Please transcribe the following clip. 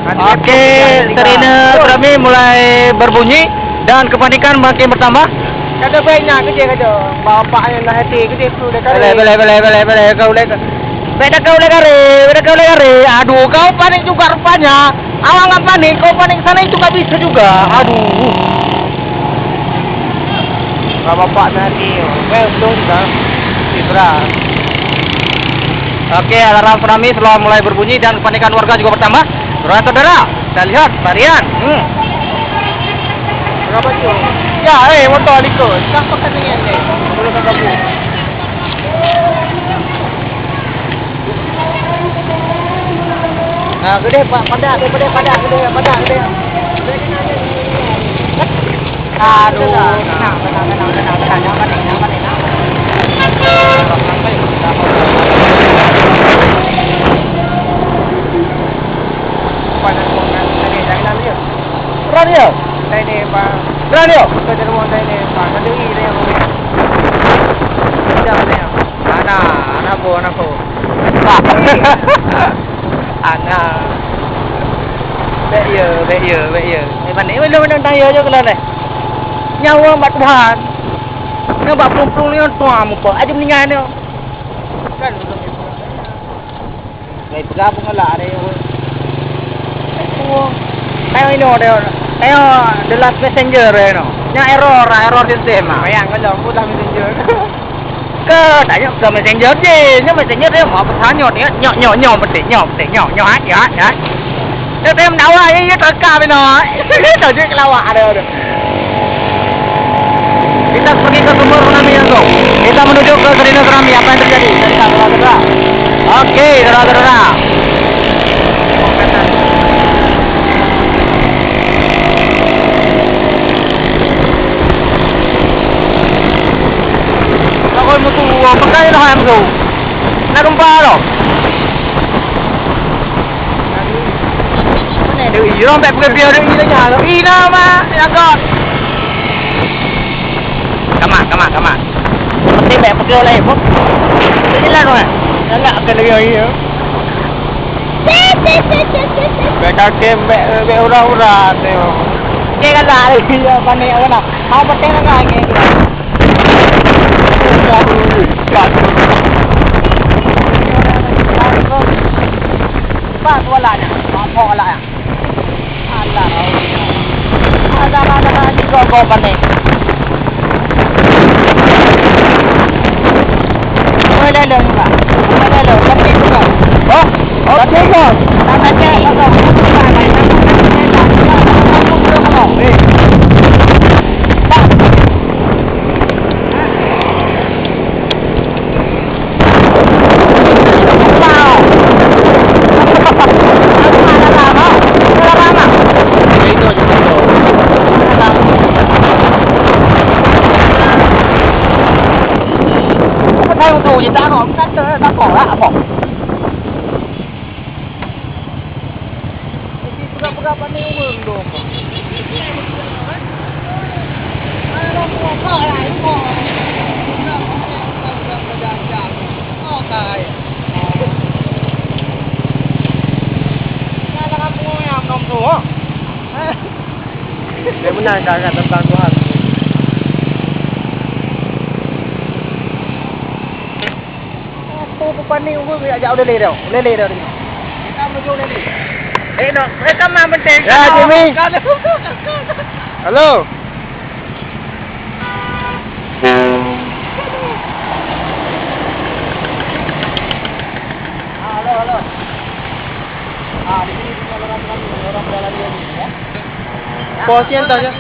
Oke, sirine tsunami mulai berbunyi dan kepanikan makin bertambah. Kata baiknya kerja kata. Bapaknya nak hati kerja tu dah kare. Boleh kau lek. Beda kau lek. Aduh, kau panik juga rupanya. Awak nggak panik, kau panik sana itu nggak bisa juga. Aduh. Bapak nak hati. Belum dah. Ibra. Oke, alarm tsunami telah mulai berbunyi dan kepanikan warga juga bertambah. Saudara-saudara, kita lihat varian. Berapa tu? Ya, motor ikut. Tak pakai ni ni. Boleh tak kamu? Nah, gede pak, pada gede. Aduh, tenang. Jangan panik. Berani ya? Ini pak. Berani ya? Kita rumah ini pak. Ada ini yang anak ko. Anak. Beya. Ini belum tanya je kalau ni. Nyawa mat Tuhan. Ni bab pelung ni tua muka. Aja meninggal ni. Kan belum itu. Baik pegang pengelak dia. Tayo ini tayo the last messenger no. Nya error sistem ah. Bayang kan jauh dah messenger. Ke tanya ke messenger je. Nya messenger dia mau bertanya dia nyok betik ya. Dia tem đau lah ya terka benar. Tahu je kelawak ada. Kita pergi ke sumber tsunami ya, Bro. Kita menuju ke sirine tsunami. Apa yang terjadi? Saudara-saudara. Oke, saudara-saudara. Thôi một tù một cây nó hàng rồi nó không ba rồi cái này được ý không đẹp cái kia được ý nó nhà nó ý nó mà đang còn come on cái đẹp cái này không cái là rồi nó là cái này gì mẹ các kem mẹ đâu ra cái ra đi ban này cái nào không bắt cái nó ngay nghe Pak walanya, apa walanya? Ada di gogo pane. Boleh lo juga. Tapi juga. Tapi kok. Tù gì ta không cắt ta bỏ lại bỏ. Berapa ni umur dong? Dia menyandarkan tentang Tuhan. Pani gue ajak udah lele dah. Kita menuju lele. No, mereka mah penting. Ya, Jimmy. Halo. Halo. Di sini orang jalan ya. Posnya saja.